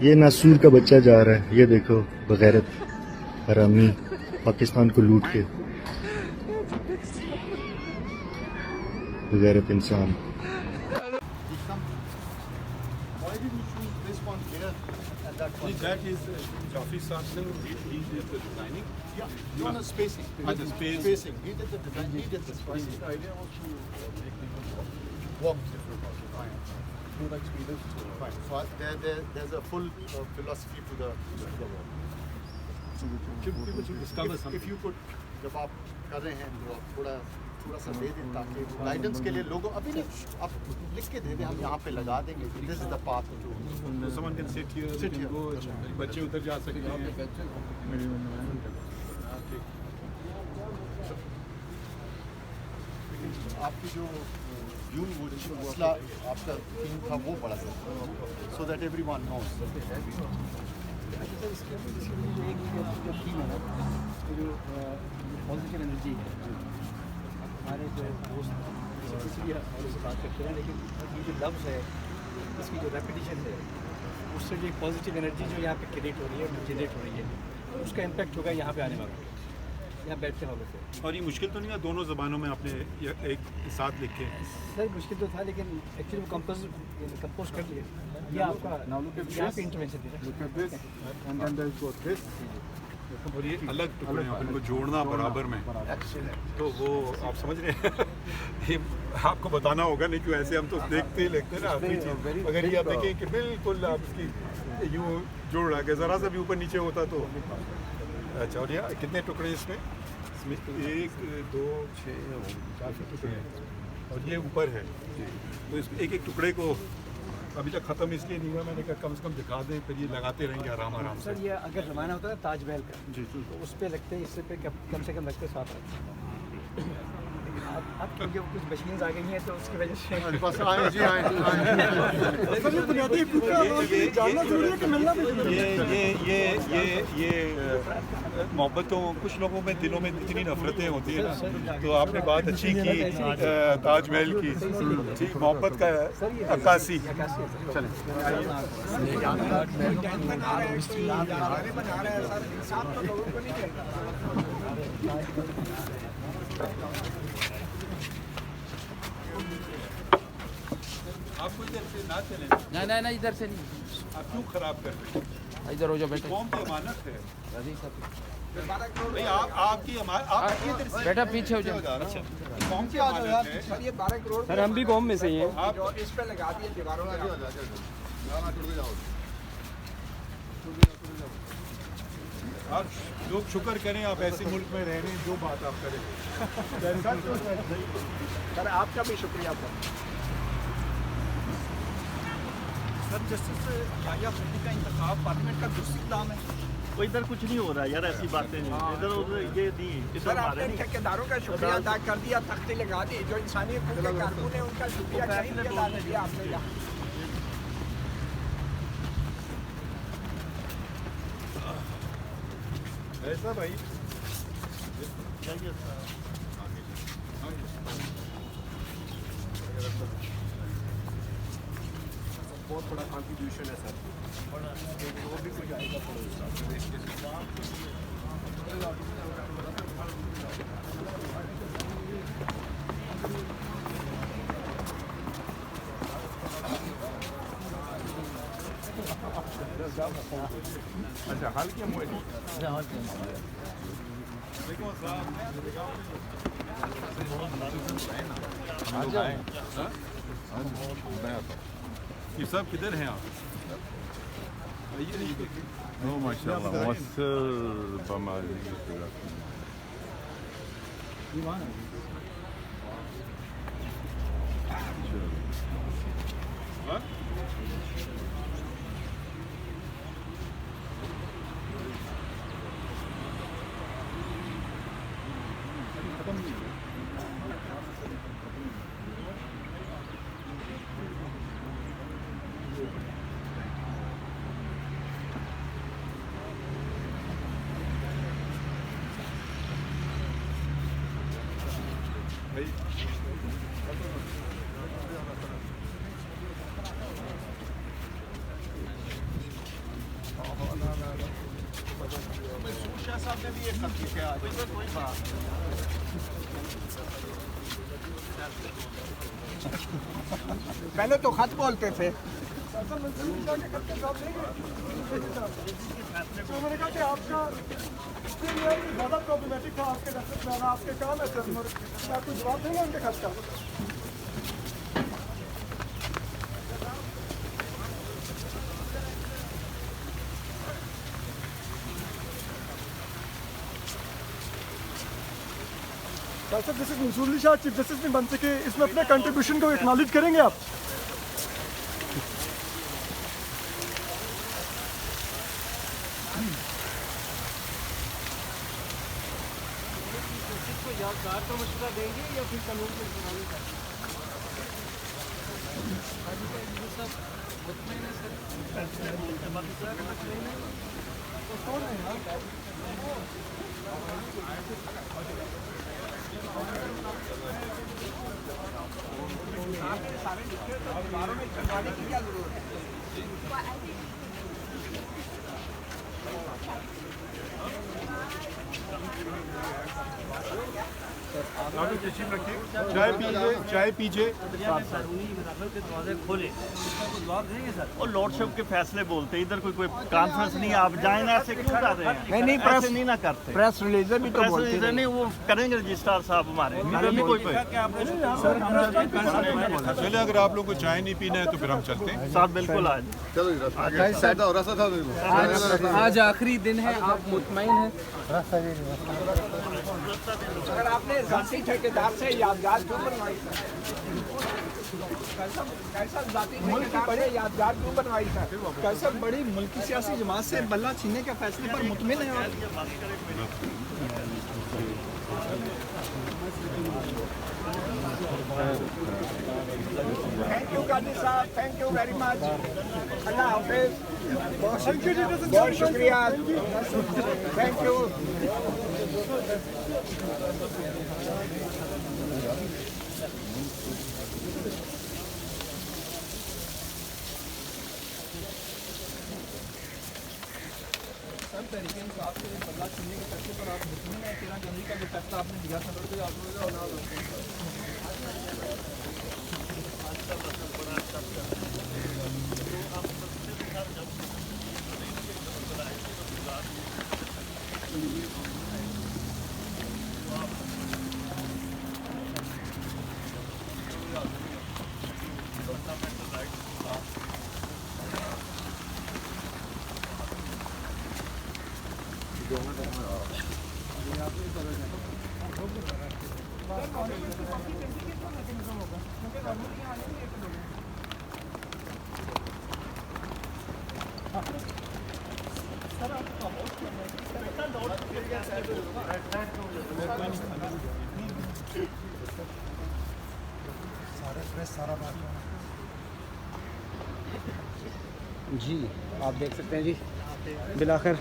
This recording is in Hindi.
ये नासूर का बच्चा जा रहा है, ये देखो बगैरत हरामी पाकिस्तान को लूट के, बगैरत इंसान। That is Jafi Saab, he did the designing. Yeah, no, no, spacing. The space. Spacing. He did the design. He did the spacing. The idea was to make people walk different parts. Fine. Through the experience. Fine. So there's a full philosophy to the walk. People should discover something. If you could, जब आप कर रहे हैं तो आप थोड़ा सा दे दें ताकि गाइडेंस के लिए लोगों अभी नहीं आप लिख के दे दें, हम यहाँ पे लगा देंगे this is the path to Someone can sit here, they can go, बच्चे उधर जा सकते हैं। आपकी जो व्यू वो मसला आपका थीम था वो बड़ा सा so that everyone knows positive energy है हमारे जो दोस्त इसलिए और इस बात करते हैं, लेकिन ये जो लफ्ज़ है इसकी जो रेपिटेशन है उससे जो एक पॉजिटिव एनर्जी जो यहाँ पे क्रिएट हो रही है जनरेट हो रही है उसका इम्पैक्ट होगा यहाँ पे आने वाला यहाँ बैठने वालों को। और ये मुश्किल तो नहीं है दोनों ज़बानों में आपने एक साथ लिखे? सर मुश्किल तो था लेकिन एक्चुअली वो कंपोज कर लिया ये आपका यहाँ पे इंटरवेंशन दे और ये अलग टुकड़े हैं, इनको जोड़ना बराबर में, तो वो आप समझ रहे हैं ये आपको बताना होगा नहीं क्यों, ऐसे हम तो देखते ही लेते हैं ना आपकी चीज़, अगर ये आप देखें कि बिल्कुल आप इसकी यूँ जोड़ रहा है ज़रा सा भी ऊपर नीचे होता तो अच्छा। और ये कितने टुकड़े इसमें? इसमें 1 2 6 काफ़ी टुकड़े हैं और ये ऊपर है, तो इस एक एक टुकड़े को अभी तक ख़त्म इसलिए नहीं हुआ, मैंने कहा कम से कम दिखा दें, फिर ये लगाते रहेंगे आराम आराम से। सर ये अगर ज़माना होता है ताजमहल का जी तो उस पर लगते हैं, इससे पे कम से कम लगते 7 अब क्योंकि कुछ मशीन्स आ गई हैं तो उसकी वजह से ये मोहब्बतों कुछ लोगों में दिलों में इतनी नफरतें होती है ना, तो आपने बात अच्छी की ताजमहल की, ठीक मोहब्बत का अक्कासी। आपको इधर से ना चले ना इधर से नहीं, आप क्यों खराब कर रहे हैं? इधर हो जाओ बेटा, कौम की अमानत है भाई, आपकी इधर से बेटा पीछे हो जाओ। अच्छा कौम की अमानत है सर, ये 12 करोड़ सर हम भी कौम में से ही हैं। आप जो इस पे लगा दिए दीवारों में आप लोग शुक्र करें आप ऐसे मुल्क में रह रहे हैं जो बात आप करें। सर आपका भी शुक्रिया सर जस्टिस याहिया अफरीदी का इंतखाब पार्लियामेंट का दुरुस्त इक़दाम है। वो इधर कुछ नहीं हो रहा यार, ऐसी बातें नहीं, इधर उधर ये नहीं, इधर सर हमारे आपने नहीं। ठेकेदारों का शुक्रिया अदा कर दिया, तख्ती लगा दी, जो इंसानी हकूक़ के कारकुन है उनका शुक्रिया अदा कर दिया आपने यहाँ। ऐसा भाई बहुत बड़ा कंट्रीब्यूशन है सर, वो भी कुछ आएगा अच्छा हाल क्या मुझे ये सब किधर हैं आप? माशाल्लाह मौसर बमारी ये कर दीजिए आज। पहले तो खत बोलते थे। तो मैंने कहा कि आपका ज़्यादा प्रॉब्लमेटिक था आपके दफ्तर में, आपके काम है सर, मैं आपको जवाब दूंगा उनके खत का। Sir this is Mansoor Shah, chief justice नहीं बन सके, इसमें अपने कंट्रीब्यूशन को एक्नॉलेज करेंगे आप? यादगार का मशवरा देंगे या फिर कानून को सुनाने का? सारे लिखे तो दीवारों में चढ़वाने की क्या जरूरत है? चाय पीजिए। खोले और लॉर्डशिप के फैसले बोलते हैं, इधर कोई कॉन्फ्रेंस नहीं, आप जाए ना, ऐसे क्यों कर रहे हैं? नहीं, ऐसे नहीं ना करते। प्रेस रिलीज भी तो प्रेस बोलते रिलीज नहीं, वो करेंगे रजिस्ट्रार साहब हमारे, इधर भी कोई चले, अगर आप लोग को चाय नहीं पीना है तो फिर हम चलते हैं। साहब बिल्कुल आज आज आखिरी दिन है, आप मुतमईन हैं? अगर आपने जाती ठेकेदार से यादगार क्यों बनवाई? कैसा जाती ठेकेदार से यादगार क्यों बनवाई था? कैसा बड़ी मुल्की सियासी जमात से बल्ला छीनने के फैसले पर मुतमिन है आप? थैंक यू काजी साहब, थैंक यू वेरी मच। अल्लाह हाफिज, बहुत शुक्रिया, थैंक यू। जी आप देख सकते हैं जी, बिलाखिर